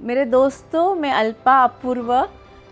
मेरे दोस्तों, मैं Alpa Apurva,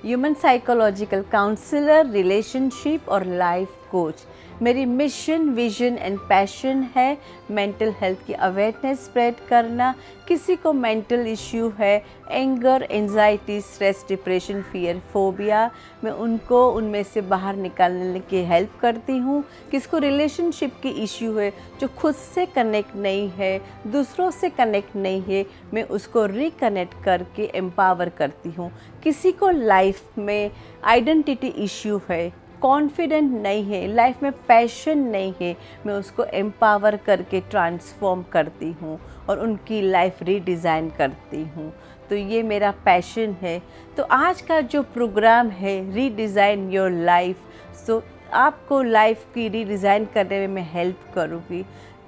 human psychological counsellor, relationship और लाइफ कोच। मेरी मिशन, विजन एंड पैशन है मेंटल हेल्थ की अवेयरनेस स्प्रेड करना। किसी को मेंटल इश्यू है, anger, anxiety, stress, depression, fear, phobia, मैं उनको उनमें से बाहर निकालने की हेल्प करती हूँ। किसको रिलेशनशिप की इश्यू है, जो खुद से कनेक्ट नहीं है, दूसरों से कनेक्ट नहीं है, मैं उसको रिकनेक्ट करके एम्पावर करती हूँ। किसी को लाइफ में आइडेंटिटी इश्यू है, कॉन्फिडेंट नहीं है, लाइफ में पैशन नहीं है, मैं उसको एम्पावर करके ट्रांसफॉर्म करती हूँ और उनकी लाइफ रीडिज़ाइन करती हूँ। तो ये मेरा पैशन है। तो आज का जो प्रोग्राम है रीडिज़ाइन योर लाइफ, सो आपको लाइफ की रीडिज़ाइन करने में मैं हेल्प करूँगी।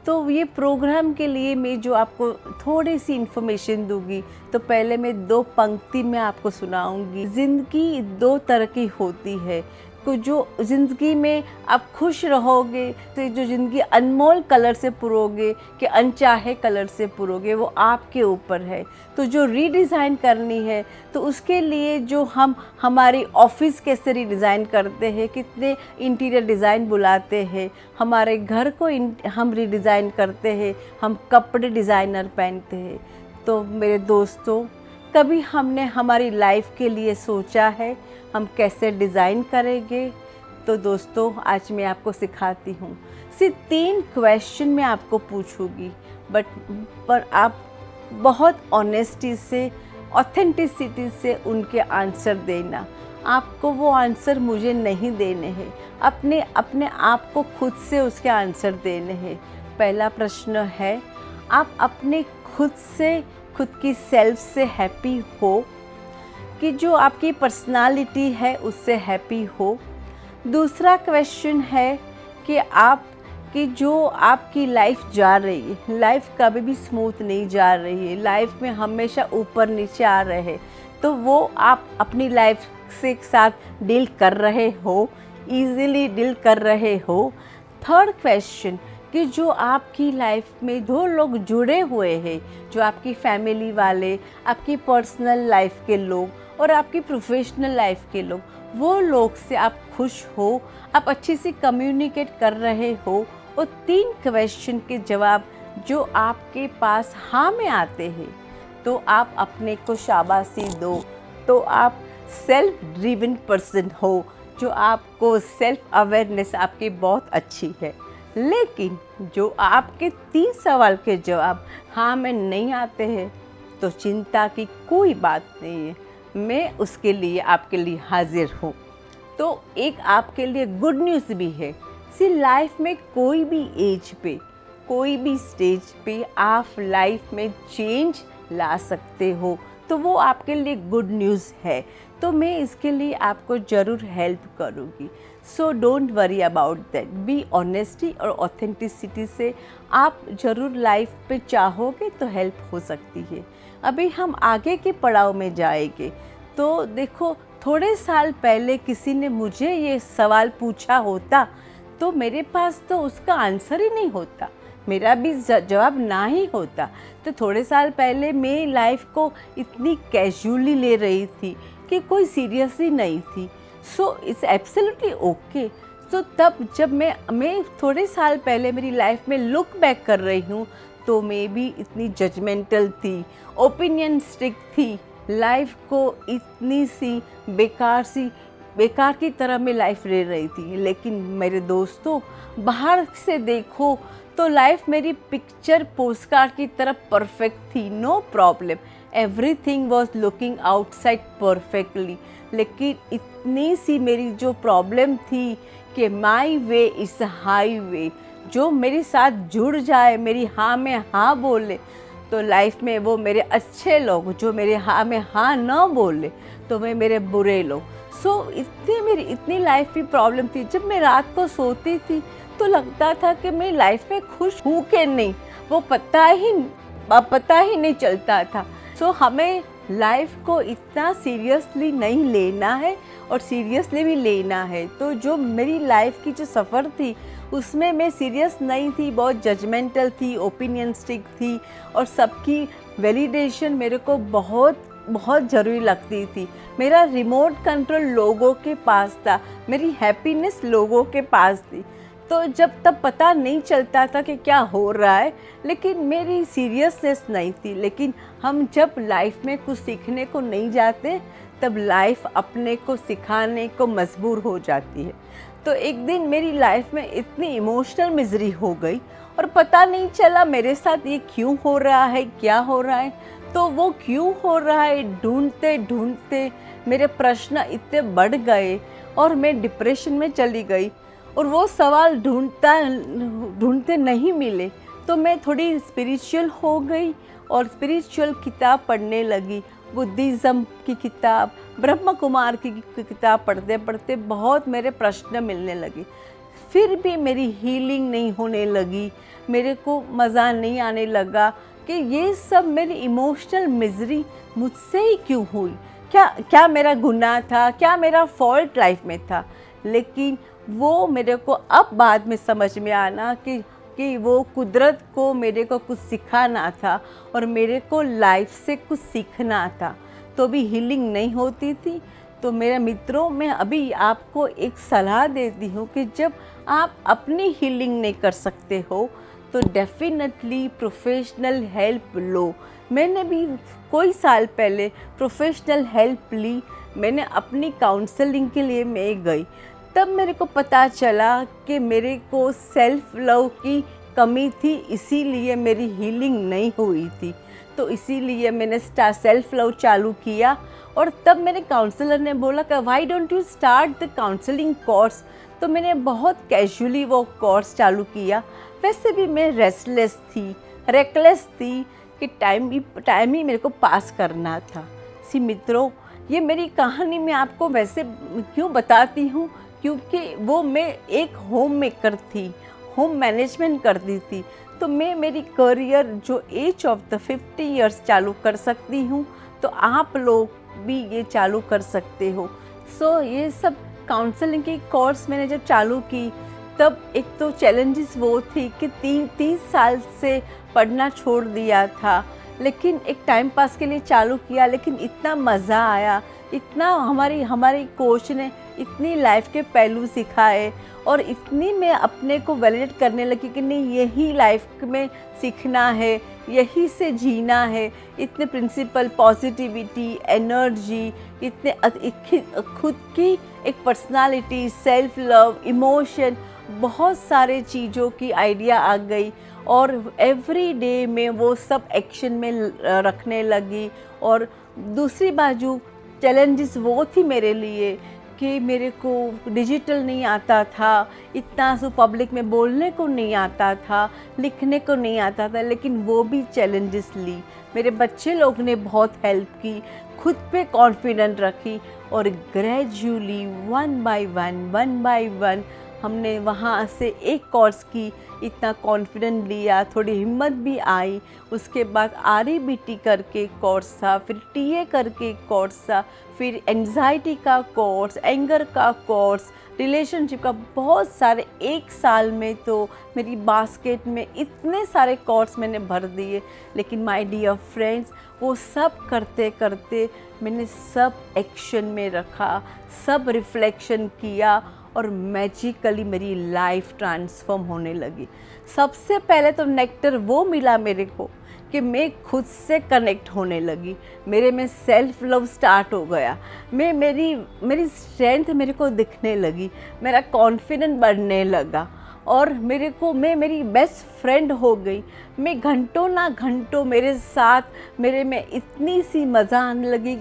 तो ये प्रोग्राम के लिए मैं जो आपको थोड़ी सी इन्फॉर्मेशन दूंगी, तो पहले मैं 2 पंक्ति में आपको सुनाऊंगी। ज़िंदगी 2 तरह की होती है। तो जो ज़िंदगी में आप खुश रहोगे, तो जो ज़िंदगी अनमोल कलर से पुरोगे कि अनचाहे कलर से पुरोगे, वो आपके ऊपर है। तो जो रीडिज़ाइन करनी है, तो उसके लिए जो हम हमारी ऑफिस कैसे रीडिज़ाइन करते हैं, कितने इंटीरियर डिज़ाइन बुलाते हैं, हमारे घर को हम रीडिज़ाइन करते हैं, हम कपड़े डिज़ाइनर पहनते हैं। तो मेरे दोस्तों, कभी हमने हमारी लाइफ के लिए सोचा है हम कैसे डिज़ाइन करेंगे? तो दोस्तों, आज मैं आपको सिखाती हूँ। सिर्फ 3 क्वेश्चन मैं आपको पूछूंगी, पर आप बहुत ऑनेस्टी से, ऑथेंटिसिटी से उनके आंसर देना। आपको वो आंसर मुझे नहीं देने हैं, अपने आप को खुद से उसके आंसर देने हैं। पहला प्रश्न है, आप अपने खुद की सेल्फ से हैप्पी हो, कि जो आपकी पर्सनालिटी है उससे हैप्पी हो। दूसरा क्वेश्चन है कि जो आपकी लाइफ जा रही है, लाइफ कभी भी स्मूथ नहीं जा रही है, लाइफ में हमेशा ऊपर नीचे आ रहे हैं, तो वो आप अपनी लाइफ से साथ डील कर रहे हो, ईज़िली डील कर रहे हो। थर्ड क्वेश्चन, कि जो आपकी लाइफ में 2 लोग जुड़े हुए हैं, जो आपकी फैमिली वाले, आपकी पर्सनल लाइफ के लोग और आपकी प्रोफेशनल लाइफ के लोग, वो लोग से आप खुश हो, आप अच्छी सी कम्युनिकेट कर रहे हो। और 3 क्वेश्चन के जवाब जो आपके पास हाँ में आते हैं, तो आप अपने को शाबाशी दो। तो आप सेल्फ ड्रिवन पर्सन हो, जो आपको सेल्फ अवेयरनेस आपकी बहुत अच्छी है। लेकिन जो आपके 3 सवाल के जवाब हाँ में नहीं आते हैं, तो चिंता की कोई बात नहीं है, मैं उसके लिए आपके लिए हाजिर हूँ। तो एक आपके लिए गुड न्यूज़ भी है। लाइफ में कोई भी एज पे, कोई भी स्टेज पे आप लाइफ में चेंज ला सकते हो, तो वो आपके लिए गुड न्यूज़ है। तो मैं इसके लिए आपको ज़रूर हेल्प करूँगी। So don't worry about that, be honesty और ऑथेंटिसिटी से आप ज़रूर लाइफ पे चाहोगे तो हेल्प हो सकती है। अभी हम आगे के पड़ाव में जाएंगे। तो देखो, थोड़े साल पहले किसी ने मुझे ये सवाल पूछा होता, तो मेरे पास तो उसका आंसर ही नहीं होता, मेरा भी जवाब ना ही होता। तो थोड़े साल पहले मैं लाइफ को इतनी कैजुअली ले रही थी कि कोई सीरियस ही नहीं थी। So it's absolutely okay. तो तब जब मैं थोड़े साल पहले मेरी लाइफ में लुक बैक कर रही हूँ, तो मैं भी इतनी जजमेंटल थी, ओपिनियन स्ट्रिक्ट थी, लाइफ को इतनी सी बेकार की तरह मैं लाइफ ले रही थी। लेकिन मेरे दोस्तों, बाहर से देखो तो लाइफ मेरी पिक्चर पोस्टकार्ड की तरह परफेक्ट थी, no problem, everything was looking outside perfectly. लेकिन इतनी सी मेरी जो प्रॉब्लम थी कि माई वे इज़ हाई वे, जो मेरे साथ जुड़ जाए, मेरी हाँ में हाँ बोले, तो लाइफ में वो मेरे अच्छे लोग, जो मेरे हाँ में हाँ ना बोले तो वे मेरे बुरे लोग। सो मेरी इतनी लाइफ की प्रॉब्लम थी। जब मैं रात को सोती थी तो लगता था कि मैं लाइफ में खुश हूँ कि नहीं, वो पता ही नहीं चलता था। सो हमें लाइफ को इतना सीरियसली नहीं लेना है और सीरियसली भी लेना है। तो जो मेरी लाइफ की जो सफ़र थी, उसमें मैं सीरियस नहीं थी, बहुत जजमेंटल थी, ओपिनियनिस्टिक थी और सबकी वैलिडेशन मेरे को बहुत बहुत ज़रूरी लगती थी। मेरा रिमोट कंट्रोल लोगों के पास था, मेरी हैप्पीनेस लोगों के पास थी। तो जब तब पता नहीं चलता था कि क्या हो रहा है, लेकिन मेरी सीरियसनेस नहीं थी। लेकिन हम जब लाइफ में कुछ सीखने को नहीं जाते, तब लाइफ अपने को सिखाने को मजबूर हो जाती है। तो एक दिन मेरी लाइफ में इतनी इमोशनल मिजरी हो गई और पता नहीं चला मेरे साथ ये क्यों हो रहा है, क्या हो रहा है। तो वो क्यों हो रहा है ढूंढते ढूंढते मेरे प्रश्न इतने बढ़ गए और मैं डिप्रेशन में चली गई। और वो सवाल ढूंढते नहीं मिले, तो मैं थोड़ी स्पिरिचुअल हो गई और स्पिरिचुअल किताब पढ़ने लगी। बुद्धिज़्म की किताब, ब्रह्म कुमार की किताब पढ़ते पढ़ते बहुत मेरे प्रश्न मिलने लगे। फिर भी मेरी हीलिंग नहीं होने लगी, मेरे को मज़ा नहीं आने लगा कि ये सब मेरी इमोशनल मिजरी मुझसे ही क्यों हुई, क्या मेरा गुनाह था, क्या मेरा फॉल्ट लाइफ में था। लेकिन वो मेरे को अब बाद में समझ में आना कि वो कुदरत को मेरे को कुछ सिखाना था और मेरे को लाइफ से कुछ सीखना था। तो भी हीलिंग नहीं होती थी। तो मेरे मित्रों, मैं अभी आपको एक सलाह देती हूँ कि जब आप अपनी हीलिंग नहीं कर सकते हो तो डेफिनेटली प्रोफेशनल हेल्प लो। मैंने भी कोई साल पहले प्रोफेशनल हेल्प ली। मैंने अपनी काउंसलिंग के लिए मैं गई। तब मेरे को पता चला कि मेरे को सेल्फ लव की कमी थी, इसीलिए मेरी हीलिंग नहीं हुई थी। तो इसीलिए मैंने सेल्फ लव चालू किया। और तब मेरे काउंसलर ने बोला कि why don't you start the counselling course. तो मैंने बहुत कैजुअली वो कोर्स चालू किया। वैसे भी मैं रेस्टलेस थी, रेकलेस थी कि टाइम ही मेरे को पास करना था। मित्रों, ये मेरी कहानी मैं आपको वैसे क्यों बताती हूँ, क्योंकि वो मैं एक होम मेकर थी, होम मैनेजमेंट करती थी। तो मैं मेरी करियर जो एज ऑफ द 50 इयर्स चालू कर सकती हूँ, तो आप लोग भी ये चालू कर सकते हो। ये सब काउंसलिंग की कोर्स मैंने जब चालू की, तब एक तो चैलेंजेस वो थी कि 30 साल से पढ़ना छोड़ दिया था, लेकिन एक टाइम पास के लिए चालू किया। लेकिन इतना मज़ा आया, इतना हमारी कोच ने इतनी लाइफ के पहलू सिखाए और इतनी मैं अपने को वैलिडेट करने लगी कि नहीं, यही लाइफ में सीखना है, यही से जीना है। इतने प्रिंसिपल, पॉजिटिविटी, एनर्जी, इतने खुद की एक पर्सनालिटी, सेल्फ लव, इमोशन, बहुत सारे चीज़ों की आइडिया आ गई और एवरी डे में वो सब एक्शन में रखने लगी। और दूसरी बाजू चैलेंजेस वो थी मेरे लिए कि मेरे को डिजिटल नहीं आता था, इतना पब्लिक में बोलने को नहीं आता था, लिखने को नहीं आता था। लेकिन वो भी चैलेंजेस ली, मेरे बच्चे लोग ने बहुत हेल्प की, खुद पे कॉन्फिडेंट रखी और ग्रेजुअली वन बाय वन हमने वहाँ से एक कोर्स की, इतना कॉन्फिडेंट लिया, थोड़ी हिम्मत भी आई। उसके बाद REBT करके कोर्स था, फिर TA करके कोर्स था, फिर एंजाइटी का कोर्स, एंगर का कोर्स, रिलेशनशिप का, बहुत सारे। एक साल में तो मेरी बास्केट में इतने सारे कोर्स मैंने भर दिए। लेकिन माय डियर फ्रेंड्स, वो सब करते करते मैंने सब एक्शन में रखा, सब रिफ्लेक्शन किया और मैजिकली मेरी लाइफ ट्रांसफॉर्म होने लगी। सबसे पहले तो नेक्टर वो मिला मेरे को कि मैं खुद से कनेक्ट होने लगी, मेरे में सेल्फ लव स्टार्ट हो गया। मेरी स्ट्रेंथ मेरे को दिखने लगी, मेरा कॉन्फिडेंस बढ़ने लगा और मैं मेरी बेस्ट फ्रेंड हो गई। मैं घंटों मेरे साथ, मेरे में इतनी सी मज़ा आने लगी,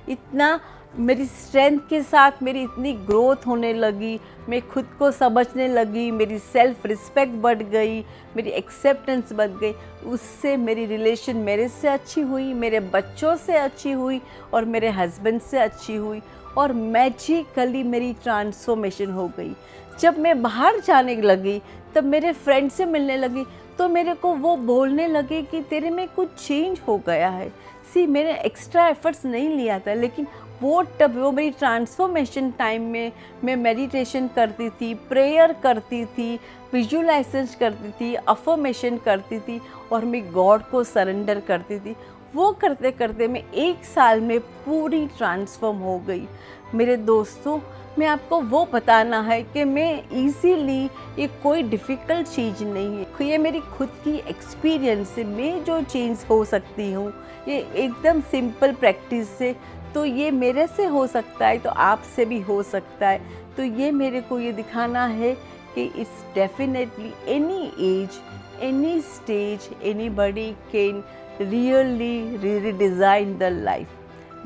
इतना मेरी स्ट्रेंथ के साथ मेरी इतनी ग्रोथ होने लगी। मैं खुद को समझने लगी, मेरी सेल्फ रिस्पेक्ट बढ़ गई, मेरी एक्सेप्टेंस बढ़ गई। उससे मेरी रिलेशन मेरे से अच्छी हुई, मेरे बच्चों से अच्छी हुई और मेरे हस्बैंड से अच्छी हुई और मैजिकली मेरी ट्रांसफॉर्मेशन हो गई। जब मैं बाहर जाने लगी, तब मेरे फ्रेंड से मिलने लगी, तो मेरे को वो बोलने लगे कि तेरे में कुछ चेंज हो गया है। मैंने एक्स्ट्रा एफर्ट्स नहीं लिया था, लेकिन वो मेरी ट्रांसफॉर्मेशन टाइम में मैं मेडिटेशन करती थी, प्रेयर करती थी, विजुअलाइजेशन करती थी, अफर्मेशन करती थी और मैं गॉड को सरेंडर करती थी। वो करते करते मैं 1 साल में पूरी ट्रांसफॉर्म हो गई। मेरे दोस्तों, मैं आपको वो बताना है कि मैं इजीली, ये कोई डिफ़िकल्ट चीज़ नहीं है, ये मेरी खुद की एक्सपीरियंस से मैं जो चेंज हो सकती हूँ, ये एकदम सिंपल प्रैक्टिस से। तो ये मेरे से हो सकता है तो आपसे भी हो सकता है। तो ये मेरे को ये दिखाना है कि it's definitely any as, any stage, anybody can really redesign the life.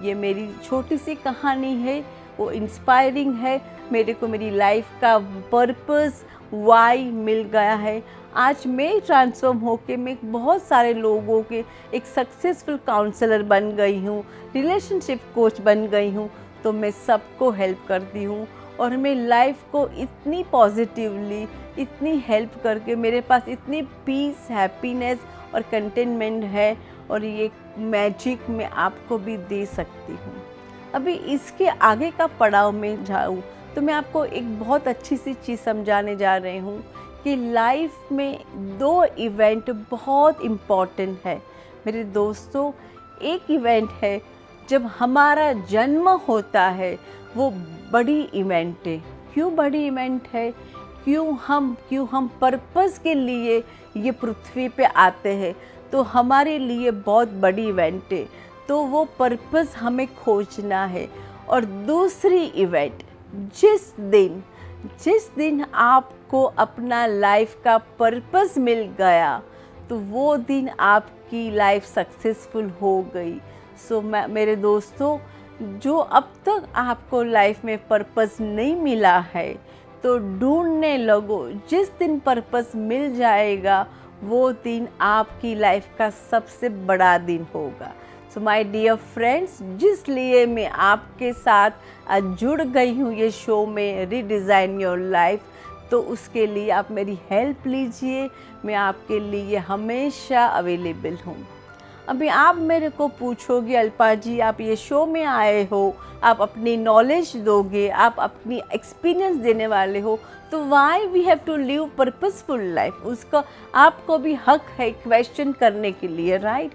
ये मेरी छोटी सी कहानी है, वो इंस्पायरिंग है। मेरे को मेरी लाइफ का पर्पस, वाई मिल गया है। आज मैं ट्रांसफॉर्म होके मैं बहुत सारे लोगों के एक सक्सेसफुल काउंसलर बन गई हूँ, रिलेशनशिप कोच बन गई हूँ। तो मैं सबको हेल्प करती हूँ और मैं लाइफ को इतनी पॉजिटिवली, इतनी हेल्प करके मेरे पास इतनी पीस, हैप्पीनेस और कंटेनमेंट है, और ये मैजिक मैं आपको भी दे सकती हूँ। अभी इसके आगे का पड़ाव में जाऊँ तो मैं आपको एक बहुत अच्छी सी चीज़ समझाने जा रही हूँ कि लाइफ में 2 इवेंट बहुत इम्पॉर्टेंट है। मेरे दोस्तों, एक इवेंट है जब हमारा जन्म होता है, वो बड़ी इवेंट है। क्यों बड़ी इवेंट है? क्यों हम पर्पस के लिए ये पृथ्वी पे आते हैं, तो हमारे लिए बहुत बड़ी इवेंट है। तो वो पर्पस हमें खोजना है। और दूसरी इवेंट, जिस दिन आपको अपना लाइफ का पर्पस मिल गया, तो वो दिन आपकी लाइफ सक्सेसफुल हो गई। सो मेरे दोस्तों, जो अब तक आपको लाइफ में पर्पस नहीं मिला है, तो ढूंढने लगो। जिस दिन पर्पस मिल जाएगा, वो दिन आपकी लाइफ का सबसे बड़ा दिन होगा। सो माय डियर फ्रेंड्स, जिस लिए मैं आपके साथ आज जुड़ गई हूँ ये शो में, रीडिज़ाइन योर लाइफ, तो उसके लिए आप मेरी हेल्प लीजिए। मैं आपके लिए हमेशा अवेलेबल हूँ। अभी आप मेरे को पूछोगे, अल्पा जी आप ये शो में आए हो, आप अपनी नॉलेज दोगे, आप अपनी एक्सपीरियंस देने वाले हो, तो why we have to live purposeful life? उसका आपको भी हक है क्वेश्चन करने के लिए, राइट?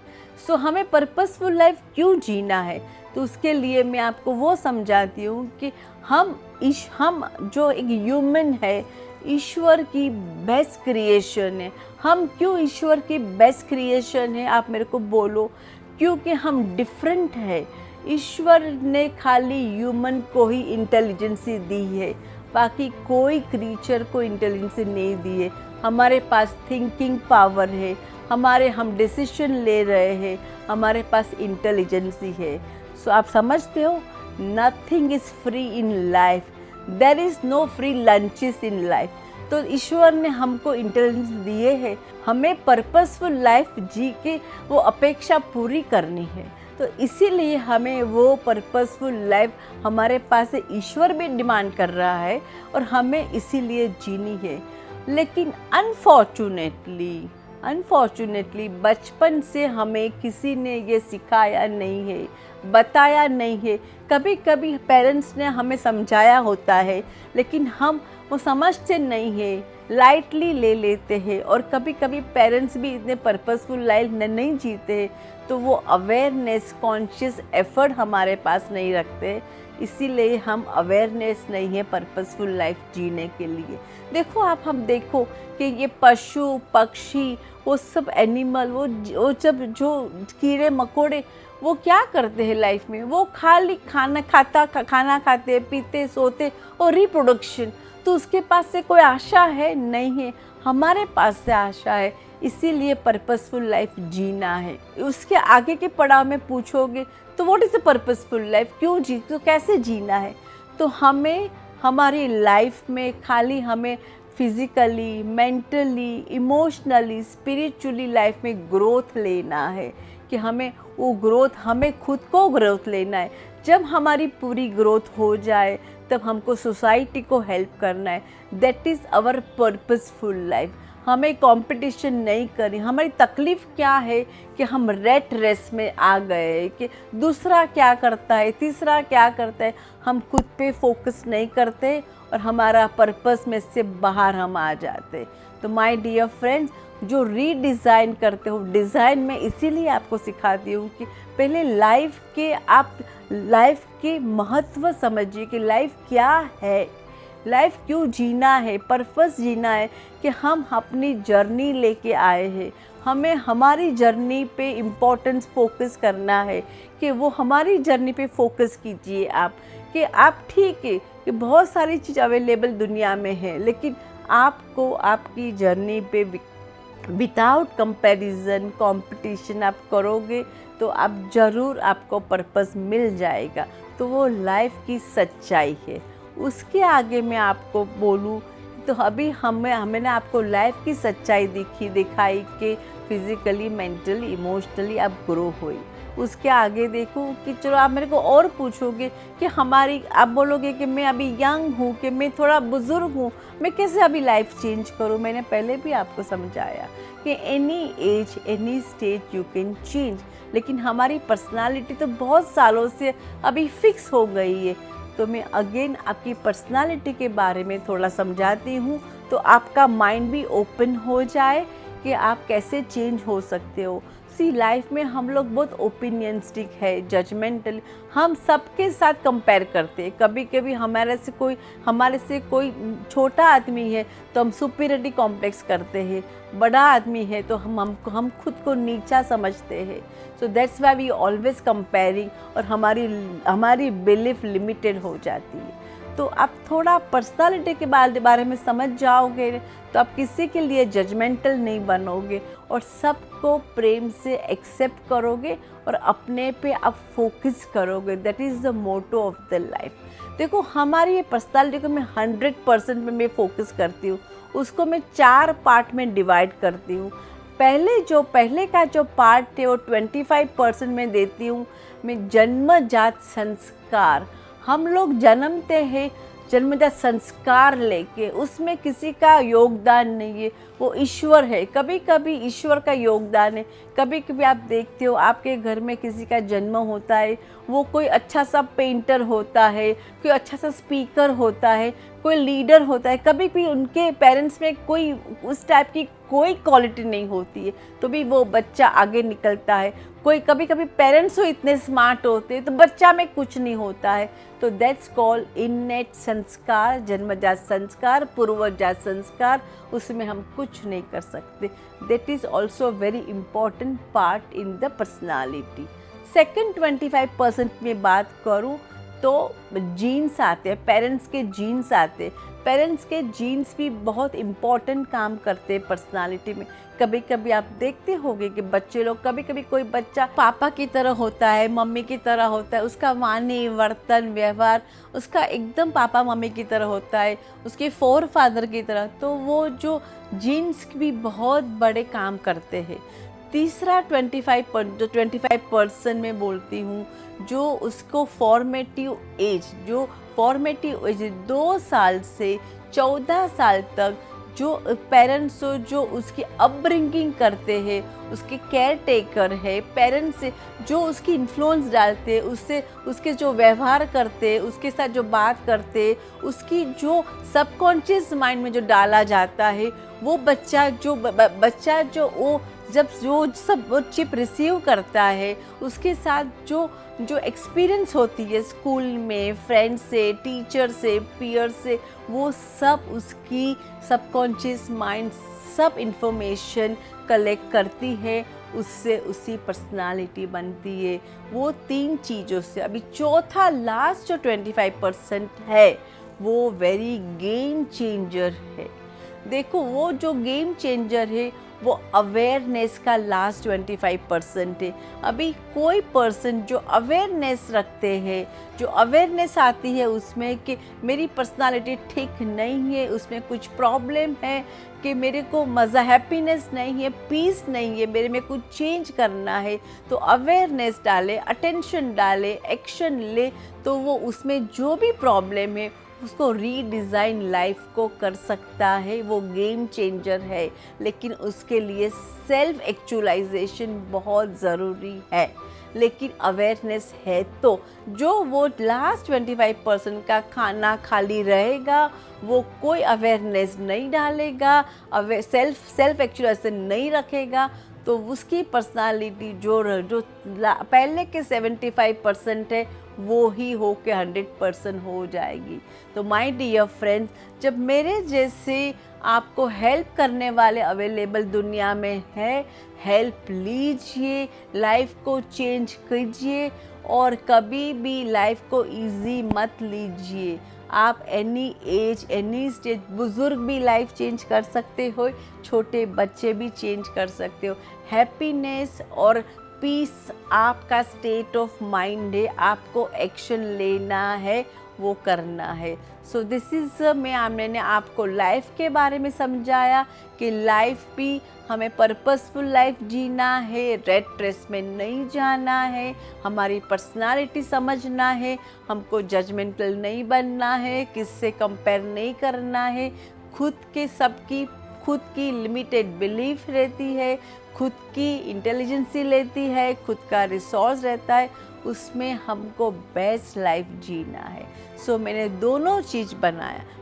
सो हमें पर्पसफुल लाइफ क्यों जीना है? तो उसके लिए मैं आपको वो समझाती हूँ कि हम जो एक ह्यूमन है, ईश्वर की बेस्ट क्रिएशन है। हम क्यों ईश्वर की बेस्ट क्रिएशन है, आप मेरे को बोलो? क्योंकि हम डिफरेंट है। ईश्वर ने खाली ह्यूमन को ही इंटेलिजेंसी दी है, बाकी कोई क्रीचर को इंटेलिजेंसी नहीं दी है। हमारे पास थिंकिंग पावर है, हम डिसीजन ले रहे हैं, हमारे पास इंटेलिजेंसी है। सो आप समझते हो, nothing is free in life, there is no free lunches in life. तो ईश्वर ने हमको इंटेलिजेंस दिए है, हमें पर्पसफुल लाइफ जी के वो अपेक्षा पूरी करनी है। तो इसीलिए हमें वो पर्पसफुल लाइफ हमारे पास से ईश्वर भी डिमांड कर रहा है, और हमें इसीलिए जीनी है। लेकिन अनफॉर्चुनेटली बचपन से हमें किसी ने ये सिखाया नहीं है, बताया नहीं है। कभी कभी पेरेंट्स ने हमें समझाया होता है, लेकिन हम वो समझते नहीं है, लाइटली ले लेते हैं। और कभी कभी पेरेंट्स भी इतने पर्पसफुल लाइफ नहीं जीते हैं, तो वो अवेयरनेस, कॉन्शियस एफर्ट हमारे पास नहीं रखते। इसीलिए हम अवेयरनेस नहीं है पर्पसफुल लाइफ जीने के लिए। देखो हम देखो कि ये पशु पक्षी, वो सब एनिमल, वो जब जो कीड़े मकोड़े, वो क्या करते हैं लाइफ में? वो खाली खाना खाते, पीते, सोते और रिप्रोडक्शन। तो उसके पास से कोई आशा है? नहीं है। हमारे पास से आशा है, इसीलिए पर्पसफुल लाइफ जीना है। उसके आगे के पड़ाव में पूछोगे तो what is the purposeful life, क्यों तो कैसे जीना है? तो हमें हमारी लाइफ में खाली हमें physically, mentally, emotionally, spiritually life में ग्रोथ लेना है। कि हमें वो ग्रोथ, हमें खुद को ग्रोथ लेना है। जब हमारी पूरी ग्रोथ हो जाए, तब हमको सोसाइटी को हेल्प करना है। That is our purposeful life. हमें कंपटीशन नहीं करनी। हमारी तकलीफ़ क्या है कि हम रेट रेस में आ गए कि दूसरा क्या करता है, तीसरा क्या करता है, हम खुद पे फोकस नहीं करते और हमारा पर्पस में से बाहर हम आ जाते। तो माय डियर फ्रेंड्स, जो रीडिज़ाइन करते हो। डिज़ाइन मैं इसीलिए आपको सिखाती हूँ कि पहले आप लाइफ के महत्व समझिए कि लाइफ क्या है, लाइफ क्यों जीना है, पर्पस जीना है, कि हम अपनी जर्नी लेके आए हैं। हमें हमारी जर्नी पे इम्पोर्टेंस फोकस करना है, कि वो हमारी जर्नी पे फोकस कीजिए आप, कि आप ठीक है कि बहुत सारी चीज़ अवेलेबल दुनिया में है, लेकिन आपको आपकी जर्नी पे विदाउट कंपैरिजन कंपटीशन आप करोगे तो आप ज़रूर आपको पर्पस मिल जाएगा। तो वो लाइफ की सच्चाई है। उसके आगे मैं आपको बोलूँ तो अभी हमें ना आपको लाइफ की सच्चाई दिखाई कि फिज़िकली, मेंटली, इमोशनली आप ग्रो हुई। उसके आगे देखो कि चलो आप मेरे को और पूछोगे कि आप बोलोगे कि मैं अभी यंग हूँ, कि मैं थोड़ा बुज़ुर्ग हूँ, मैं कैसे अभी लाइफ चेंज करूँ। मैंने पहले भी आपको समझाया कि any as any stage you can change, लेकिन हमारी पर्सनालिटी तो बहुत सालों से अभी फिक्स हो गई है। तो मैं अगेन आपकी पर्सनालिटी के बारे में थोड़ा समझाती हूँ, तो आपका माइंड भी ओपन हो जाए कि आप कैसे चेंज हो सकते हो। लाइफ में हम लोग बहुत ओपिनियनिस्टिक है, जजमेंटल, हम सबके साथ कंपेयर करते हैं। कभी कभी हमारे से कोई छोटा आदमी है तो हम सुपीरियरिटी कॉम्प्लेक्स करते हैं, बड़ा आदमी है तो हम खुद को नीचा समझते हैं। So that's why we always comparing, और हमारी बिलीफ लिमिटेड हो जाती है। तो आप थोड़ा पर्सनालिटी के बारे में समझ जाओगे तो आप किसी के लिए जजमेंटल नहीं बनोगे, और सबको प्रेम से एक्सेप्ट करोगे और अपने पे आप फोकस करोगे। That is the motto of the life. देखो, हमारी ये पर्सनालिटी को मैं 100% में मैं फोकस करती हूँ, उसको मैं 4 पार्ट में डिवाइड करती हूँ। पहले का जो पार्ट है वो 25% में देती हूँ मैं जन्मजात संस्कार। हम लोग जन्मते हैं जन्मजात संस्कार लेके, उसमें किसी का योगदान नहीं है, वो ईश्वर है। कभी कभी ईश्वर का योगदान है। कभी कभी आप देखते हो आपके घर में किसी का जन्म होता है, वो कोई अच्छा सा पेंटर होता है, कोई अच्छा सा स्पीकर होता है, कोई लीडर होता है। कभी भी उनके पेरेंट्स में कोई उस टाइप की कोई क्वालिटी नहीं होती है, तो भी वो बच्चा आगे निकलता है। कभी कभी पेरेंट्स हो इतने स्मार्ट होते हैं तो बच्चा में कुछ नहीं होता है। तो दैट्स कॉल्ड इननेट संस्कार, जन्मजात संस्कार, पूर्वजात संस्कार। उसमें हम कुछ नहीं कर सकते। That is also very important part in the personality. Second 25% में बात करूँ तो जीन्स आते हैं, पेरेंट्स के जीन्स आते हैं। पेरेंट्स के जीन्स भी बहुत इम्पॉर्टेंट काम करते हैं पर्सनालिटी में। कभी कभी आप देखते होंगे कि बच्चे लोग, कभी कभी कोई बच्चा पापा की तरह होता है, मम्मी की तरह होता है, उसका वाणी, वर्तन, व्यवहार उसका एकदम पापा मम्मी की तरह होता है, उसके फोर फादर की तरह। तो वो जो जीन्स भी बहुत बड़े काम करते हैं। तीसरा 25% में बोलती हूँ, जो उसको फॉर्मेटिव एज, 2 साल से 14 साल तक जो पेरेंट्स जो उसकी अपब्रिंगिंग करते हैं, उसके केयर टेकर है, पेरेंट्स से जो उसकी इन्फ्लुएंस डालते हैं, उससे उसके जो व्यवहार करते हैं, उसके साथ जो बात करते हैं, उसकी जो सबकॉन्शियस माइंड में जो डाला जाता है, वो बच्चा जो वो जब वो चिप रिसीव करता है, उसके साथ जो एक्सपीरियंस होती है स्कूल में, फ्रेंड्स से, टीचर से, पीयर से, वो सब उसकी सबकॉन्शियस माइंड सब इन्फॉर्मेशन कलेक्ट करती है, उससे उसी पर्सनालिटी बनती है। वो 3 चीज़ों से। अभी चौथा लास्ट जो 25% है वो वेरी गेम चेंजर है। देखो, वो जो गेम चेंजर है वो अवेयरनेस का लास्ट 25% है। अभी कोई पर्सन जो अवेयरनेस रखते हैं, जो अवेयरनेस आती है उसमें कि मेरी पर्सनालिटी ठीक नहीं है, उसमें कुछ प्रॉब्लम है, कि मेरे को मज़ा, हैप्पीनेस नहीं है, पीस नहीं है, मेरे में कुछ चेंज करना है, तो अवेयरनेस डाले, अटेंशन डाले, एक्शन ले, तो वो उसमें जो भी प्रॉब्लम है उसको रीडिज़ाइन लाइफ को कर सकता है। वो गेम चेंजर है, लेकिन उसके लिए सेल्फ एक्चुअलाइजेशन बहुत ज़रूरी है। लेकिन अवेयरनेस है तो जो वो लास्ट 25% का खाना खाली रहेगा, वो कोई अवेयरनेस नहीं डालेगा, सेल्फ एक्चुअलाइजेशन नहीं रखेगा, तो उसकी पर्सनालिटी जो पहले के 75% है वो ही हो के 100% हो जाएगी। तो माय डियर फ्रेंड्स, जब मेरे जैसे आपको हेल्प करने वाले अवेलेबल दुनिया में है, हेल्प लीजिए, लाइफ को चेंज कीजिए और कभी भी लाइफ को इजी मत लीजिए। आप एनी एज एनी स्टेज, बुज़ुर्ग भी लाइफ चेंज कर सकते हो, छोटे बच्चे भी चेंज कर सकते हो। हैप्पीनेस और पीस आपका स्टेट ऑफ माइंड है, आपको एक्शन लेना है, वो करना है। सो दिस इज़ मैंने आपको लाइफ के बारे में समझाया कि लाइफ भी हमें पर्पसफुल लाइफ जीना है, रेड रेस में नहीं जाना है, हमारी पर्सनालिटी समझना है, हमको जजमेंटल नहीं बनना है, किससे कंपेयर नहीं करना है, खुद की लिमिटेड बिलीफ रहती है, खुद की इंटेलिजेंसी लेती है, खुद का रिसोर्स रहता है, उसमें हमको बेस्ट लाइफ जीना है। सो मैंने दोनों चीज़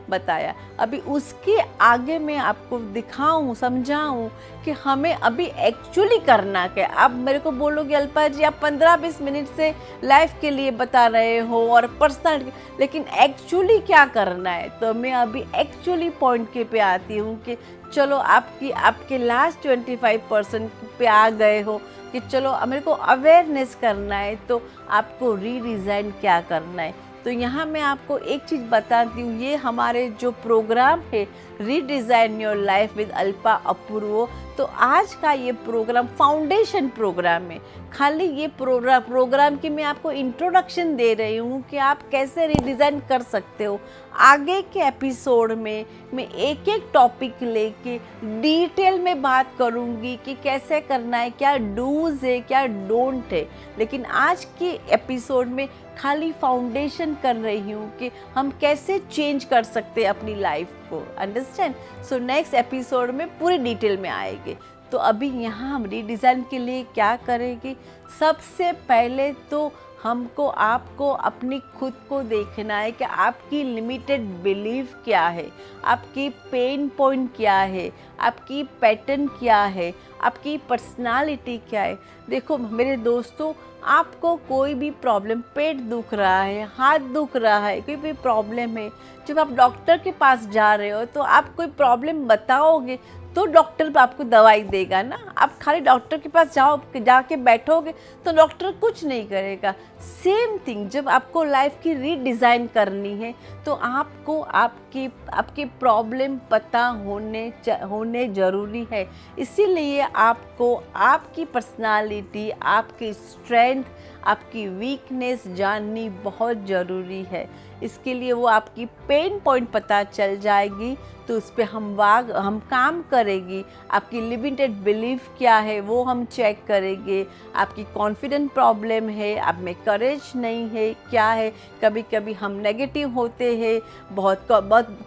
बताया। अभी उसके आगे मैं आपको दिखाऊं, समझाऊं कि हमें अभी एक्चुअली करना क्या। आप मेरे को बोलोगे अल्पा जी आप 15-20 मिनट से लाइफ के लिए बता रहे हो और पर्सनल, लेकिन एक्चुअली क्या करना है। तो मैं अभी एक्चुअली पॉइंट के पे आती हूँ कि चलो आपके लास्ट 25% पे आ गए हो कि चलो मेरे को अवेयरनेस करना है, तो आपको रीडिज़ाइन क्या करना है। तो यहाँ मैं आपको एक चीज़ बताती हूँ, ये हमारे जो प्रोग्राम है redesign your life with Alpa Apoorv, तो आज का ये प्रोग्राम फाउंडेशन प्रोग्राम है। खाली ये प्रोग्राम की मैं आपको इंट्रोडक्शन दे रही हूँ कि आप कैसे रीडिज़ाइन कर सकते हो। आगे के एपिसोड में मैं एक एक टॉपिक लेके डिटेल में बात करूँगी कि कैसे करना है, क्या डूज़ है, क्या डोंट है। लेकिन आज के एपिसोड में खाली फाउंडेशन कर रही हूँ कि हम कैसे चेंज कर सकते हैं अपनी लाइफ को। अंडरस्टैंड? सो नेक्स्ट एपिसोड में पूरी डिटेल में आएंगे। तो अभी यहाँ हम रीडिज़ाइन के लिए क्या करेंगे, सबसे पहले तो आपको अपनी खुद को देखना है कि आपकी लिमिटेड बिलीफ क्या है, आपकी पेन पॉइंट क्या है, आपकी पैटर्न क्या है, आपकी पर्सनालिटी क्या है। देखो मेरे दोस्तों, आपको कोई भी प्रॉब्लम, पेट दुख रहा है, हाथ दुख रहा है, कोई भी प्रॉब्लम है, जब आप डॉक्टर के पास जा रहे हो तो आप कोई प्रॉब्लम बताओगे तो डॉक्टर आपको दवाई देगा ना। आप खाली डॉक्टर के पास जाके बैठोगे तो डॉक्टर कुछ नहीं करेगा। सेम थिंग, जब आपको लाइफ की रीडिज़ाइन करनी है तो आपको आपकी प्रॉब्लम पता होने ज़रूरी है। इसीलिए आपको आपकी पर्सनालिटी, आपकी स्ट्रेंथ, आपकी वीकनेस जाननी बहुत ज़रूरी है। इसके लिए वो आपकी पेन पॉइंट पता चल जाएगी तो उस पर हम काम करेंगे। आपकी लिमिटेड बिलीफ क्या है वो हम चेक करेंगे। आपकी कॉन्फिडेंट प्रॉब्लम है, आप में करेज नहीं है, क्या है। कभी कभी हम नेगेटिव होते हैं, बहुत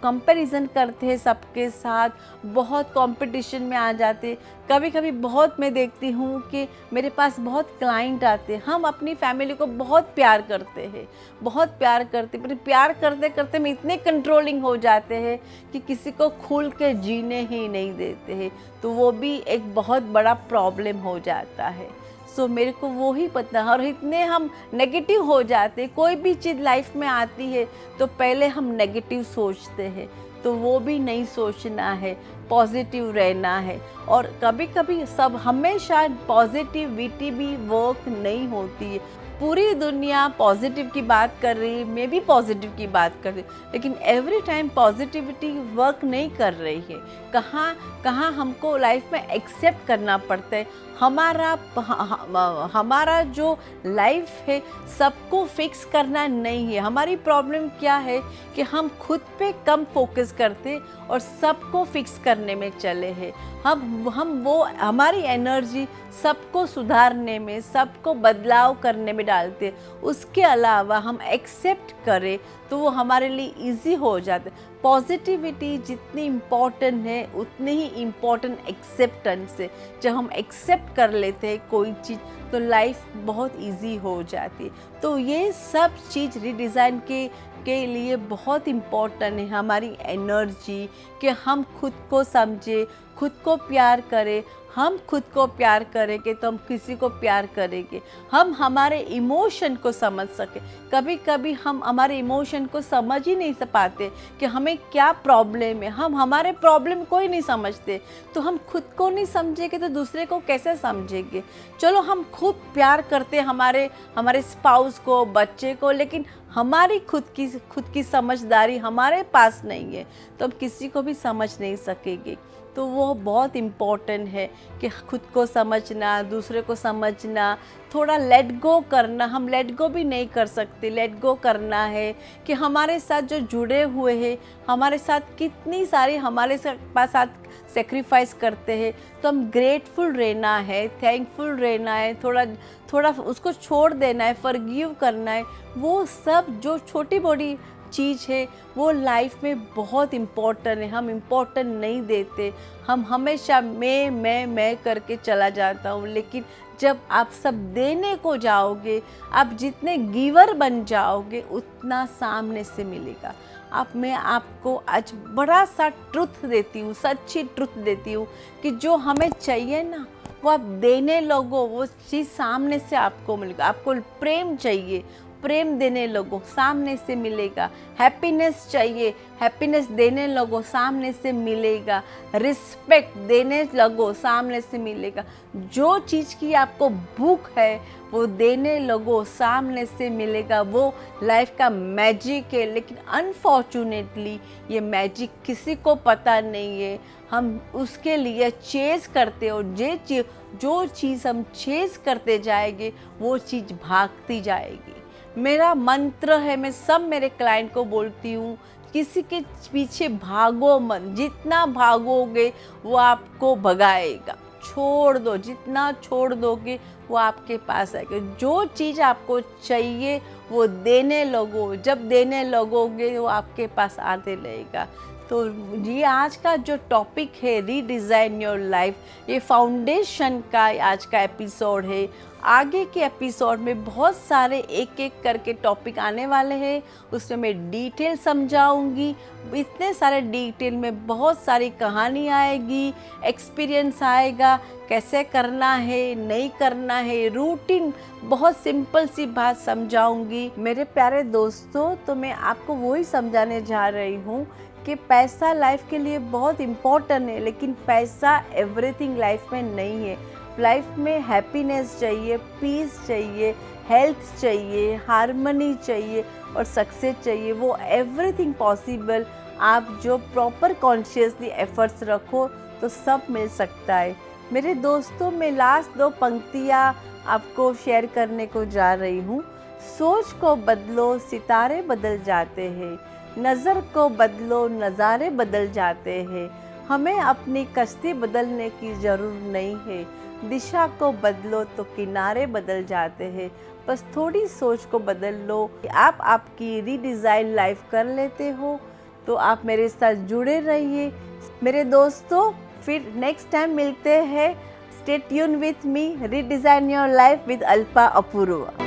कंपैरिजन करते हैं सबके साथ, बहुत कंपटीशन में आ जाते। कभी कभी बहुत मैं देखती हूँ कि मेरे पास बहुत क्लाइंट आते हैं, हम अपनी फैमिली को बहुत प्यार करते हैं, बहुत प्यार करते, पर प्यार करते करते हम इतने कंट्रोलिंग हो जाते हैं कि किसी को खुल के जीने ही नहीं देते हैं, तो वो भी एक बहुत बड़ा प्रॉब्लम हो जाता है। सो मेरे को वो ही पता है। और इतने हम नेगेटिव हो जाते, कोई भी चीज़ लाइफ में आती है तो पहले हम नेगेटिव सोचते हैं, तो वो भी नहीं सोचना है, पॉजिटिव रहना है। और कभी कभी हमेशा पॉजिटिविटी भी वर्क नहीं होती है। पूरी दुनिया पॉजिटिव की बात कर रही है, मैं भी पॉजिटिव की बात कर रही हूँ, लेकिन एवरी टाइम पॉजिटिविटी वर्क नहीं कर रही है। कहाँ हमको लाइफ में एक्सेप्ट करना पड़ता है। हमारा जो लाइफ है सबको फिक्स करना नहीं है। हमारी प्रॉब्लम क्या है कि हम खुद पे कम फोकस करते और सबको फिक्स करना करने में चले हैं। हम वो हमारी एनर्जी सबको सुधारने में, सबको बदलाव करने में डालते हैं। उसके अलावा हम एक्सेप्ट करें तो वो हमारे लिए इजी हो जाता है। पॉजिटिविटी जितनी इम्पॉर्टेंट है उतनी ही इम्पॉर्टेंट एक्सेप्टेंस है। जब हम एक्सेप्ट कर लेते हैं कोई चीज़ तो लाइफ बहुत इजी हो जाती है। तो ये सब चीज़ रीडिज़ाइन के लिए बहुत इम्पॉर्टेंट है। हमारी एनर्जी कि हम खुद को समझें, खुद को प्यार करें। हम खुद को प्यार करेंगे तो हम किसी को प्यार करेंगे। हम हमारे इमोशन को समझ सकें। कभी कभी हम हमारे इमोशन को समझ ही नहीं पाते कि हमें क्या प्रॉब्लम है। हम हमारे प्रॉब्लम को ही नहीं समझते, तो हम खुद को नहीं समझेंगे तो दूसरे को कैसे समझेंगे। चलो हम खुद प्यार करते हमारे स्पाउस को, बच्चे को, लेकिन हमारी खुद की समझदारी हमारे पास नहीं है तो हम किसी को भी समझ नहीं सकेंगे। तो वो बहुत इम्पॉर्टेंट है कि खुद को समझना, दूसरे को समझना, थोड़ा लेट गो करना। हम लेट गो भी नहीं कर सकते। लेट गो करना है कि हमारे साथ जो जुड़े हुए हैं, हमारे साथ कितनी सारी हमारे साथ सेक्रीफाइस करते हैं, तो हम ग्रेटफुल रहना है, थैंकफुल रहना है, थोड़ा उसको छोड़ देना है, फॉरगिव करना है। वो सब जो छोटी बड़ी चीज़ है वो लाइफ में बहुत इम्पोर्टेंट है। हम इम्पोर्टेंट नहीं देते। हम हमेशा मैं करके चला जाता हूँ। लेकिन जब आप सब देने को जाओगे, आप जितने गिवर बन जाओगे उतना सामने से मिलेगा। मैं आपको आज बड़ा सा ट्रुथ देती हूँ, सच्ची ट्रुथ देती हूँ कि जो हमें चाहिए ना वो आप देने लगो, वो चीज़ सामने से आपको मिलेगा। आपको प्रेम चाहिए, प्रेम देने लगो, सामने से मिलेगा। हैप्पीनेस चाहिए, हैप्पीनेस देने लगो, सामने से मिलेगा। रिस्पेक्ट देने लगो, सामने से मिलेगा। जो चीज़ की आपको भूख है वो देने लगो, सामने से मिलेगा। वो लाइफ का मैजिक है। लेकिन अनफॉर्चुनेटली ये मैजिक किसी को पता नहीं है। हम उसके लिए चेज़ करते हो, जो चीज़ हम चेज़ करते जाएंगे वो चीज़ भागती जाएगी। मेरा मंत्र है, मैं सब मेरे क्लाइंट को बोलती हूँ, किसी के पीछे भागो मत। जितना भागोगे वो आपको भगाएगा। छोड़ दो, जितना छोड़ दोगे वो आपके पास आएगा। जो चीज़ आपको चाहिए वो देने लगो। जब देने लगोगे वो आपके पास आते रहेगा। तो ये आज का जो टॉपिक है रीडिज़ाइन योर लाइफ, ये फाउंडेशन का आज का एपिसोड है। आगे के एपिसोड में बहुत सारे एक एक करके टॉपिक आने वाले हैं, उसमें मैं डिटेल समझाऊंगी। इतने सारे डिटेल में बहुत सारी कहानी आएगी, एक्सपीरियंस आएगा, कैसे करना है, नहीं करना है, रूटीन, बहुत सिंपल सी बात समझाऊंगी। मेरे प्यारे दोस्तों, तो मैं आपको वही समझाने जा रही हूँ कि पैसा लाइफ के लिए बहुत इम्पोर्टेंट है, लेकिन पैसा एवरीथिंग लाइफ में नहीं है। लाइफ में हैप्पीनेस चाहिए, पीस चाहिए, हेल्थ चाहिए, हार्मनी चाहिए और सक्सेस चाहिए। वो एवरीथिंग पॉसिबल आप जो प्रॉपर कॉन्शियसली एफर्ट्स रखो तो सब मिल सकता है। मेरे दोस्तों, मैं लास्ट 2 पंक्तियाँ आपको शेयर करने को जा रही हूँ। सोच को बदलो, सितारे बदल जाते हैं। नज़र को बदलो, नज़ारे बदल जाते हैं। हमें अपनी कश्ती बदलने की ज़रूरत नहीं है। दिशा को बदलो तो किनारे बदल जाते हैं। बस थोड़ी सोच को बदल लो। आप आपकी रीडिज़ाइन लाइफ कर लेते हो। तो आप मेरे साथ जुड़े रहिए मेरे दोस्तों। फिर नेक्स्ट टाइम मिलते हैं। Stay tune with me, redesign your life with Alpa Apoorva.